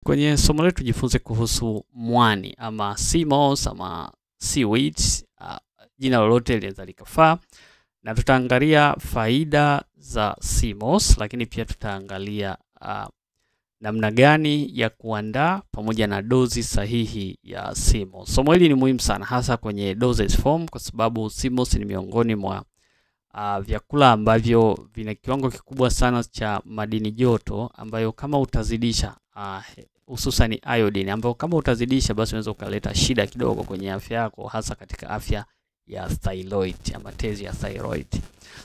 Kwenye somo letu tujifunze kuhusu mwani ama sea moss ama seaweed, jina lolote linaweza likafaa, na tutaangalia faida za sea moss, lakini pia tutaangalia namna gani ya kuandaa pamoja na dozi sahihi ya sea moss. Somo hili ni muhimu sana hasa kwenye dosage form kwa sababu sea moss ni miongoni mwa vyakula ambavyo vina kiwango kikubwa sana cha madini joto ambayo kama utazidisha hususan iodine ambayo kama utazidisha basi unaweza ukaleta shida kidogo kwenye afya yako, hasa katika afya ya thyroid ama tezi ya thyroid.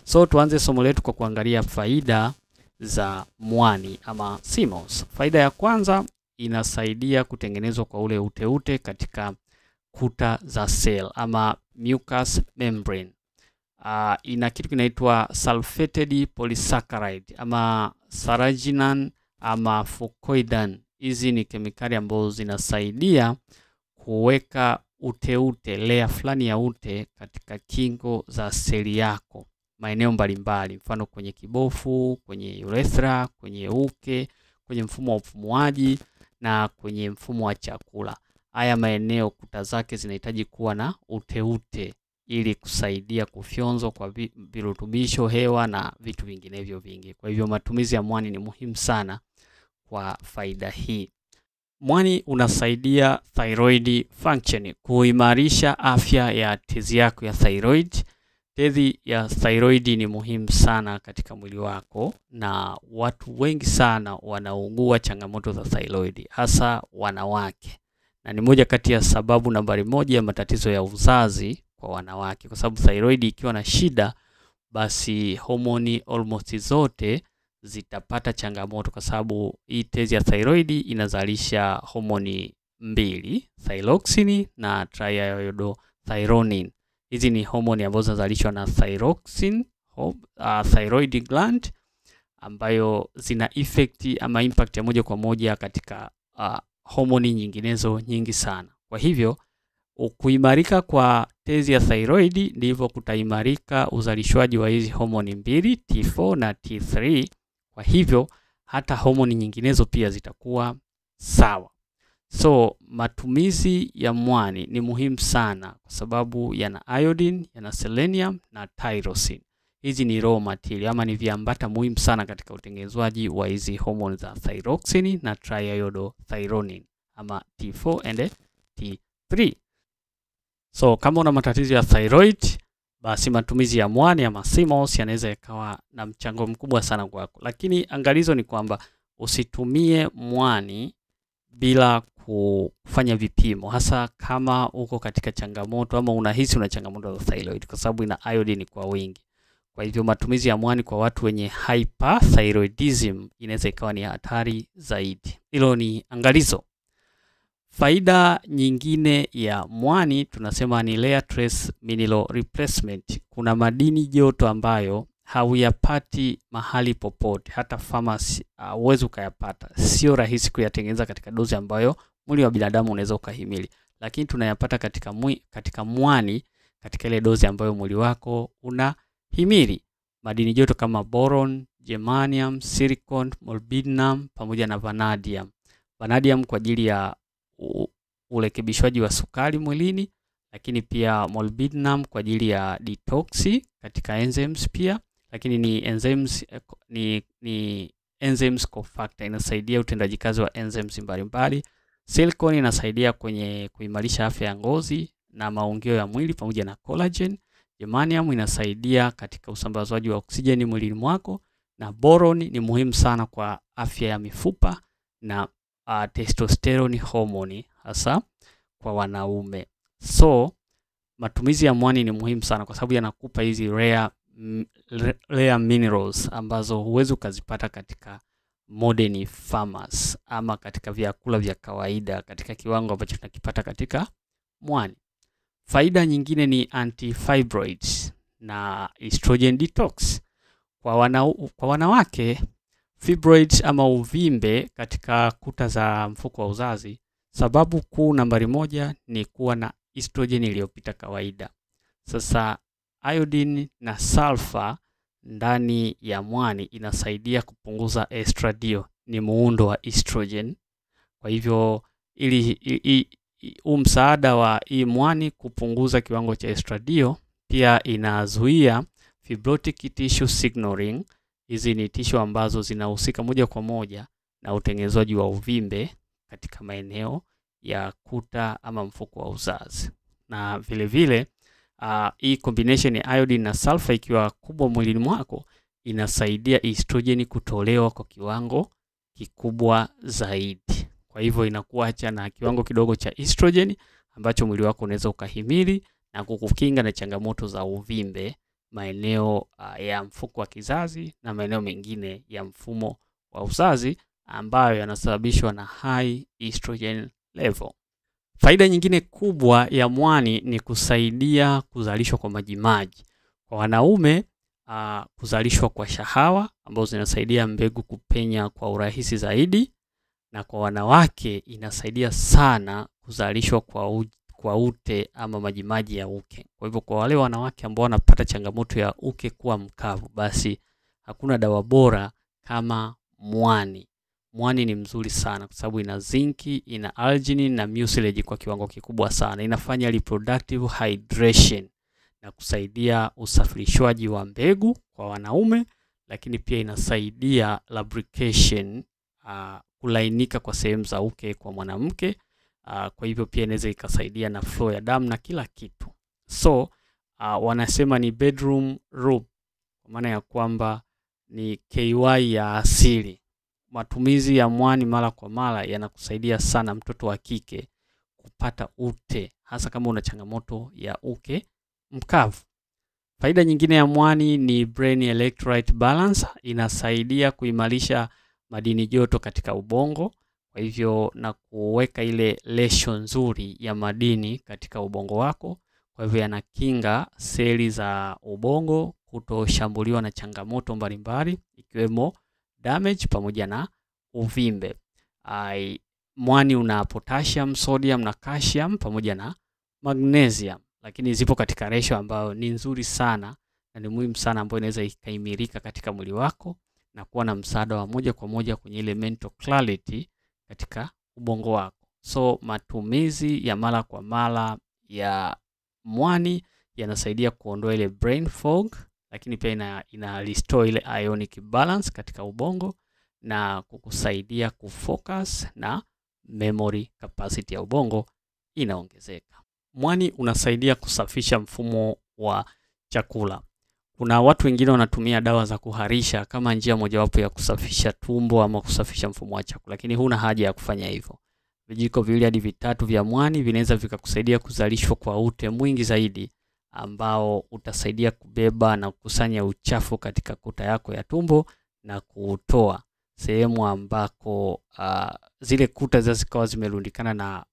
So tuanze somo letu kwa kuangalia faida za mwani ama sea moss. Faida ya kwanza, inasaidia kutengenezwa kwa ule uteute katika kuta za cell ama mucous membrane. Ina kitu kinaitwa sulfated polysaccharide ama carrageenan ama fucoidan. Hizi ni kemikali ambazo zinasaidia kuweka uteute, layer fulani ya ute katika kingo za seli yako maeneo mbalimbali, mfano kwenye kibofu, kwenye urethra, kwenye uke, kwenye mfumo wa upumuaji na kwenye mfumo wa chakula. Haya maeneo kuta zake zinahitaji kuwa na uteute ili kusaidia kufyonzwa kwa virutubisho, hewa na vitu vinginevyo vingi. Kwa hivyo matumizi ya mwani ni muhimu sana kwa faida hii. Mwani unasaidia thyroid function, kuimarisha afya ya tezi yako ya thyroid. Tezi ya thyroid ni muhimu sana katika mwili wako na watu wengi sana wanaugua changamoto za thyroid, hasa wanawake. Na ni moja kati ya sababu nambari moja ya matatizo ya uzazi kwa wanawake, kwa sababu thyroid ikiwa na shida basi homoni almost zote zitapata changamoto, kwa sababu hii tezi ya thyroid inazalisha homoni mbili, thyroxine na triiodothyronine. Hizi ni homoni ambazo zinazalishwa na thyroxine, thyroid gland, ambayo zina effect ama impact ya moja kwa moja katika homoni nyinginezo nyingi sana. Kwa hivyo kuimarika kwa tezi ya thyroid ndivyo kutaimarika uzalishwaji wa hizi homoni mbili, T4 na T3. Kwa hivyo hata homoni nyinginezo pia zitakuwa sawa. So matumizi ya mwani ni muhimu sana kwa sababu yana iodine, yana selenium na tyrosine. Hizi ni raw material ama ni viambata muhimu sana katika utengenezwaji wa hizi homoni za thyroxine na triiodothyronine ama T4 and T3. So kama una matatizo ya thyroid, basi matumizi ya mwani ama sea moss yanaweza yakawa na mchango mkubwa sana kwako. Lakini angalizo ni kwamba usitumie mwani bila kufanya vipimo, hasa kama uko katika changamoto ama unahisi una changamoto za thyroid, kwa sababu ina iodine kwa wingi. Kwa hivyo matumizi ya mwani kwa watu wenye hyperthyroidism inaweza ikawa ni hatari zaidi. Hilo ni angalizo. Faida nyingine ya mwani tunasema ni layer trace mineral replacement. Kuna madini joto ambayo hauyapati mahali popote, hata pharmacy huwezi ukayapata. Sio rahisi kuyatengeneza katika dozi ambayo mwili wa binadamu unaweza ukahimili, lakini tunayapata katika mwani katika ile dozi ambayo mwili wako unahimili. Madini joto kama boron, germanium, silicon, molybdenum pamoja na vanadium. Vanadium kwa ajili ya urekebishwaji wa sukari mwilini, lakini pia molybdenum kwa ajili ya detox katika enzymes pia, lakini ni enzymes cofactor, inasaidia utendaji kazi wa enzymes mbalimbali. Silicon inasaidia kwenye kuimarisha afya ya ngozi na maungio ya mwili pamoja na collagen. Germanium inasaidia katika usambazwaji wa oksijeni mwilini mwako, na boron ni muhimu sana kwa afya ya mifupa na testosterone hormone hasa kwa wanaume. So matumizi ya mwani ni muhimu sana kwa sababu yanakupa hizi rare minerals ambazo huwezi ukazipata katika modern farmers ama katika vyakula vya kawaida katika kiwango ambacho tunakipata katika mwani. Faida nyingine ni antifibroids na estrogen detox. Kwa wanawake, fibroids ama uvimbe katika kuta za mfuko wa uzazi, sababu kuu nambari moja ni kuwa na estrogen iliyopita kawaida. Sasa iodine na sulfur ndani ya mwani inasaidia kupunguza estradiol, ni muundo wa estrogen. Kwa hivyo ili msaada wa hii mwani kupunguza kiwango cha estradiol, pia inazuia fibrotic tissue signaling. Hizi ni tissue ambazo zinahusika moja kwa moja na utengenezaji wa uvimbe katika maeneo ya kuta ama mfuko wa uzazi. Na vile vile hii combination ya iodine na sulfur ikiwa kubwa mwilini mwako inasaidia estrogen kutolewa kwa kiwango kikubwa zaidi. Kwa hivyo inakuacha na kiwango kidogo cha estrogen ambacho mwili wako unaweza ukahimili na kukukinga na changamoto za uvimbe maeneo ya mfuko wa kizazi na maeneo mengine ya mfumo wa uzazi ambayo yanasababishwa na high estrogen level. Faida nyingine kubwa ya mwani ni kusaidia kuzalishwa kwa majimaji. Kwa wanaume kuzalishwa kwa shahawa ambazo zinasaidia mbegu kupenya kwa urahisi zaidi, na kwa wanawake inasaidia sana kuzalishwa kwa ute ama majimaji ya uke. Kwa hivyo kwa wale wanawake ambao wanapata changamoto ya uke kuwa mkavu, basi hakuna dawa bora kama mwani. Mwani ni mzuri sana kwa sababu ina zinki, ina arginine na mucilage kwa kiwango kikubwa sana. Inafanya reproductive hydration na kusaidia usafirishwaji wa mbegu kwa wanaume, lakini pia inasaidia lubrication, kulainika kwa sehemu za uke kwa mwanamke. Kwa hivyo pia inaweza ikasaidia na flow ya damu na kila kitu. So wanasema ni bedroom rub, kwa maana ya kwamba ni KY ya asili. Matumizi ya mwani mara kwa mara yanakusaidia sana mtoto wa kike kupata ute, hasa kama una changamoto ya uke mkavu. Faida nyingine ya mwani ni brain electrolyte balance. Inasaidia kuimarisha madini joto katika ubongo, kwa hivyo na kuweka ile ratio nzuri ya madini katika ubongo wako. Kwa hivyo yanakinga seli za ubongo kutoshambuliwa na changamoto mbalimbali ikiwemo damage pamoja na uvimbe. Mwani una potassium, sodium na calcium pamoja na magnesium, lakini zipo katika ratio ambayo ni nzuri sana na ni muhimu sana, ambayo inaweza ikaimirika katika mwili wako na kuwa na msaada wa moja kwa moja kwenye ile mental clarity katika ubongo wako. So matumizi ya mara kwa mara ya mwani yanasaidia kuondoa ile brain fog, lakini pia ina restore ile ionic balance katika ubongo na kukusaidia kufocus na memory capacity ya ubongo inaongezeka. Mwani unasaidia kusafisha mfumo wa chakula. Kuna watu wengine wanatumia dawa za kuharisha kama njia mojawapo ya kusafisha tumbo ama kusafisha mfumo wa chakula, lakini huna haja ya kufanya hivyo. Vijiko 2 hadi 3 vya mwani vinaweza vikakusaidia kuzalishwa kwa ute mwingi zaidi ambao utasaidia kubeba na kukusanya uchafu katika kuta yako ya tumbo na kutoa sehemu ambako zile kuta zikawa zimerundikana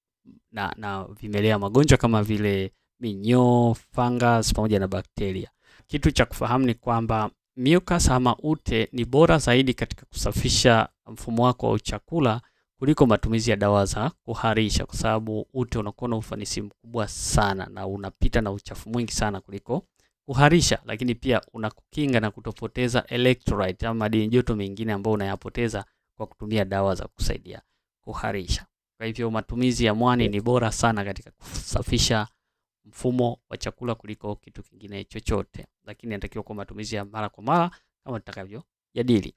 na vimelea magonjwa kama vile minyoo, fungus pamoja na bakteria. Kitu cha kufahamu ni kwamba mucus ama ute ni bora zaidi katika kusafisha mfumo wako wa chakula kuliko matumizi ya dawa za kuharisha, kwa sababu ute unakuwa na ufanisi mkubwa sana na unapita na uchafu mwingi sana kuliko kuharisha, lakini pia unakukinga na kutopoteza electrolyte ama madini joto mengine ambayo unayapoteza kwa kutumia dawa za kusaidia kuharisha. Kwa hivyo matumizi ya mwani ni bora sana katika kusafisha mfumo wa chakula kuliko kitu kingine chochote, lakini inatakiwa kwa matumizi ya mara kwa mara kama tutakavyojadili.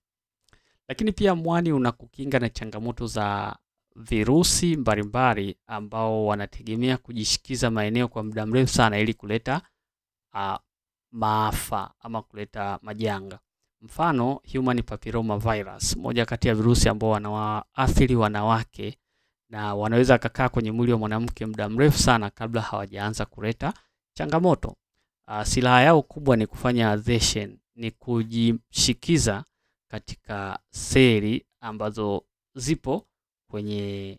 Lakini pia mwani unakukinga na changamoto za virusi mbalimbali ambao wanategemea kujishikiza maeneo kwa muda mrefu sana ili kuleta maafa ama kuleta majanga. Mfano human papilloma virus, moja kati ya virusi ambao wanawaathiri wanawake na wanaweza kukaa kwenye mwili wa mwanamke muda mrefu sana kabla hawajaanza kuleta changamoto. Silaha yao kubwa ni kufanya adhesion, ni kujishikiza katika seli ambazo zipo kwenye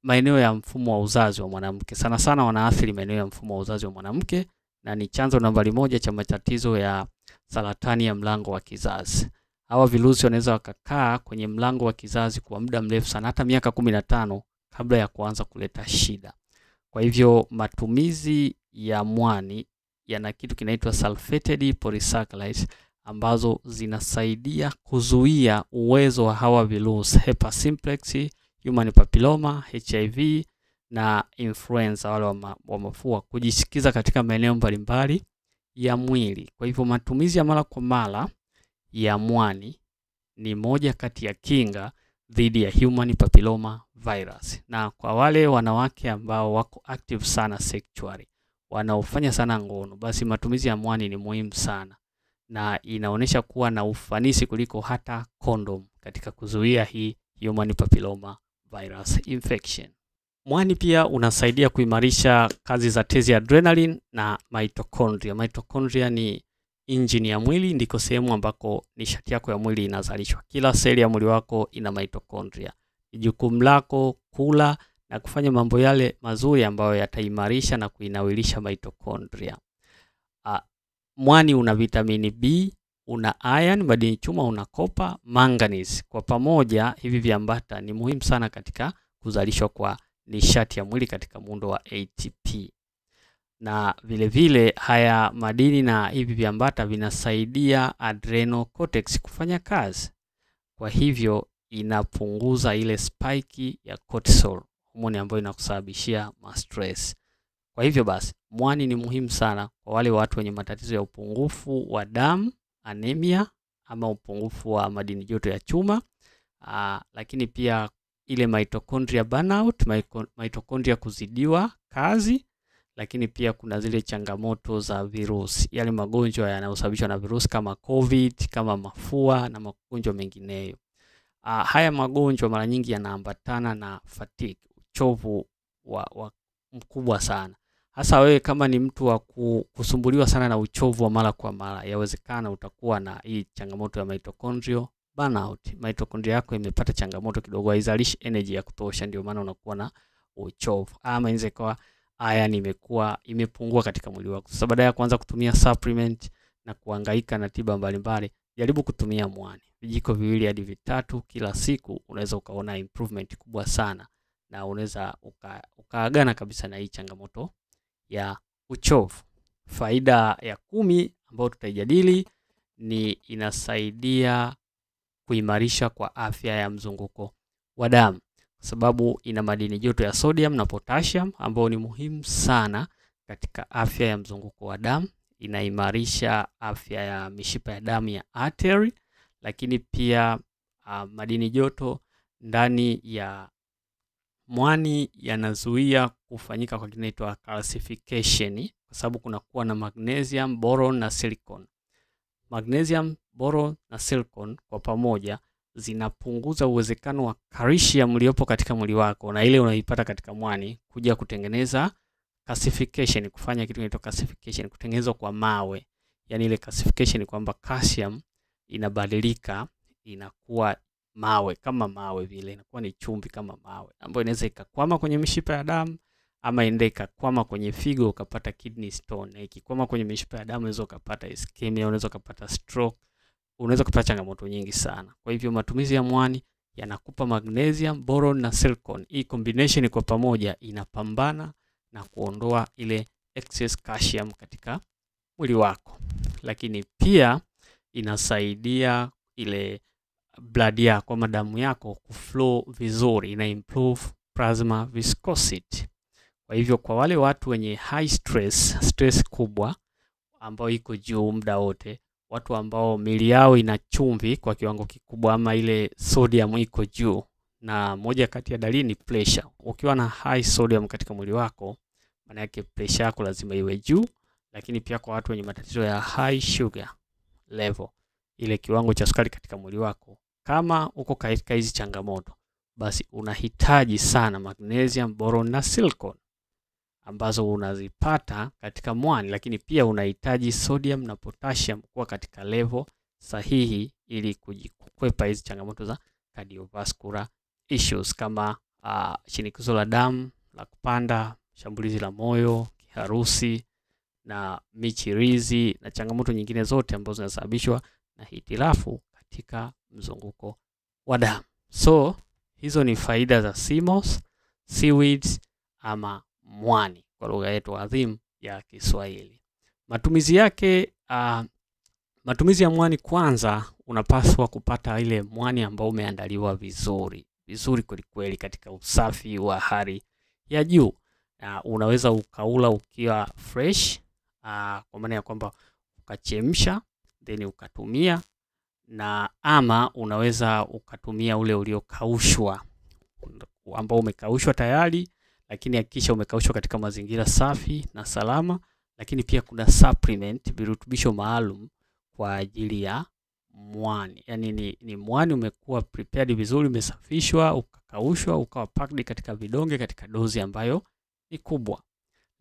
maeneo ya mfumo wa uzazi wa mwanamke. Sana sana wanaathiri maeneo ya mfumo wa uzazi wa mwanamke na ni chanzo nambari 1 cha matatizo ya saratani ya mlango wa kizazi. Hawa virusi wanaweza wakakaa kwenye mlango wa kizazi kwa muda mrefu sana, hata miaka 15 kabla ya kuanza kuleta shida. Kwa hivyo matumizi ya mwani yana kitu kinaitwa sulfated polysaccharides ambazo zinasaidia kuzuia uwezo wa hawa virusi Herpes simplex, human papilloma, HIV na influenza wale wa mafua kujishikiza katika maeneo mbalimbali ya mwili. Kwa hivyo matumizi ya mara kwa mara ya mwani ni moja kati ya kinga dhidi ya human papilloma virus. Na kwa wale wanawake ambao wako active sana sexually, wanaofanya sana ngono, basi matumizi ya mwani ni muhimu sana na inaonyesha kuwa na ufanisi kuliko hata condom katika kuzuia hii human papilloma virus infection. Mwani pia unasaidia kuimarisha kazi za tezi ya adrenaline na mitochondria. Mitochondria ni engine ya mwili, ndiko sehemu ambako nishati yako ya mwili inazalishwa. Kila seli ya mwili wako ina mitochondria. Ni jukumu lako kula na kufanya mambo yale mazuri ambayo yataimarisha na kuinawilisha mitochondria. Mwani una vitamini B, una iron, madini chuma, una copper, manganese. Kwa pamoja hivi viambata ni muhimu sana katika kuzalishwa kwa nishati ya mwili katika muundo wa ATP. Na vile vile haya madini na hivi viambata vinasaidia adrenal cortex kufanya kazi. Kwa hivyo inapunguza ile spike ya cortisol, homoni ambayo inakusababishia stress. Kwa hivyo basi mwani ni muhimu sana kwa wale watu wenye matatizo ya upungufu wa damu, anemia, ama upungufu wa madini joto ya chuma, lakini pia ile mitochondria burnout, mitochondria kuzidiwa kazi, lakini pia kuna zile changamoto za virusi, yale magonjwa yanayosababishwa na virusi kama COVID, kama mafua na magonjwa mengineyo. Haya magonjwa mara nyingi yanaambatana na fatigue, uchovu wa mkubwa sana. Hasa wewe kama ni mtu wa kusumbuliwa sana na uchovu wa mara kwa mara, yawezekana utakuwa na hii changamoto ya mitochondrial burnout. Mitochondria yako imepata changamoto kidogo, haizalishi energy ya kutosha, ndio maana unakuwa na uchovu. Ama inaweza kuwa iron imepungua katika mwili wako. Sasa baada ya kuanza kutumia supplement na kuhangaika na tiba mbalimbali, jaribu kutumia mwani. Vijiko 2 hadi 3 kila siku, unaweza ukaona improvement kubwa sana na unaweza ukaagana kabisa na hii changamoto ya uchovu. Faida ya 10 ambayo tutaijadili ni inasaidia kuimarisha kwa afya ya mzunguko wa damu, kwa sababu ina madini joto ya sodium na potassium ambayo ni muhimu sana katika afya ya mzunguko wa damu. Inaimarisha afya ya mishipa ya damu ya artery, lakini pia madini joto ndani ya mwani yanazuia kufanyika kwa kinaitwa calcification, kwa sababu kuna kuwa na magnesium, boron na silicon. Magnesium, boron na silicon kwa pamoja zinapunguza uwezekano wa calcium iliyopo katika mwili wako na ile unaipata katika mwani kuja kutengeneza calcification, kufanya kitu kinaitwa calcification, kutengenezwa kwa mawe. Yani ile calcification kwamba calcium inabadilika inakuwa mawe, kama mawe vile, inakuwa ni chumvi kama mawe, ambayo inaweza ikakwama kwenye mishipa ya damu ama ende ikakwama kwenye figo ukapata kidney stone, na ikikwama kwenye mishipa ya damu unaweza ukapata ischemia, unaweza ukapata stroke, unaweza kupata changamoto nyingi sana. Kwa hivyo matumizi ya mwani yanakupa magnesium, boron na silicon. Hii combination kwa pamoja inapambana na kuondoa ile excess calcium katika mwili wako. Lakini pia inasaidia ile blood yako, damu yako kuflow vizuri, ina improve plasma viscosity. Kwa hivyo kwa wale watu wenye high stress kubwa ambao iko juu muda wote, watu ambao miili yao ina chumvi kwa kiwango kikubwa ama ile sodium iko juu, na moja kati ya dalili ni pressure. Ukiwa na high sodium katika mwili wako, maana yake pressure yako lazima iwe juu. Lakini pia kwa watu wenye matatizo ya high sugar level, ile kiwango cha sukari katika mwili wako, kama uko katika hizi changamoto, basi unahitaji sana magnesium, boron na silicon ambazo unazipata katika mwani. Lakini pia unahitaji sodium na potassium kuwa katika level sahihi ili kukwepa hizi changamoto za cardiovascular issues kama shinikizo la damu la kupanda, shambulizi la moyo, kiharusi na michirizi na changamoto nyingine zote ambazo zinasababishwa na hitilafu katika mzunguko wa damu. So hizo ni faida za sea moss, seaweeds ama mwani kwa lugha yetu adhimu ya Kiswahili. Matumizi yake, matumizi ya mwani, kwanza unapaswa kupata ile mwani ambao umeandaliwa vizuri. vizuri kweli katika usafi wa hali ya juu. Unaweza ukaula ukiwa fresh, kwa maana ya kwamba ukachemsha then ukatumia, na ama unaweza ukatumia ule uliokaushwa ambao umekaushwa tayari, lakini hakikisha umekaushwa katika mazingira safi na salama. Lakini pia kuna supplement, virutubisho maalum kwa ajili ya mwani. Yani ni mwani umekuwa prepared vizuri, umesafishwa, ukakaushwa, ukawa packed katika vidonge katika dozi ambayo ni kubwa.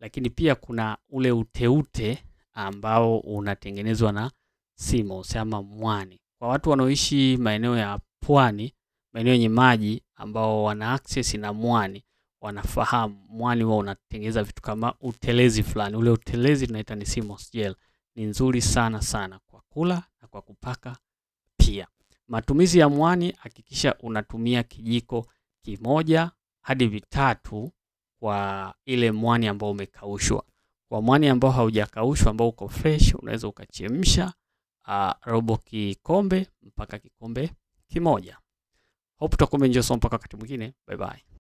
Lakini pia kuna ule uteute ambao unatengenezwa na sea moss ama mwani. Kwa watu wanaoishi maeneo ya pwani, maeneo yenye maji, ambao wana access na mwani, wanafahamu mwani wao unatengeneza vitu kama utelezi fulani. Ule utelezi tunaita ni sea moss gel. Ni nzuri sana kwa kula na kwa kupaka pia. Matumizi ya mwani, hakikisha unatumia kijiko 1 hadi 3 kwa ile mwani ambao umekaushwa. Kwa mwani ambao haujakaushwa, ambao uko fresh, unaweza ukachemsha robo kikombe mpaka kikombe 1. Hope tutakuwa enjoy mpaka wakati mwingine. Bye bye.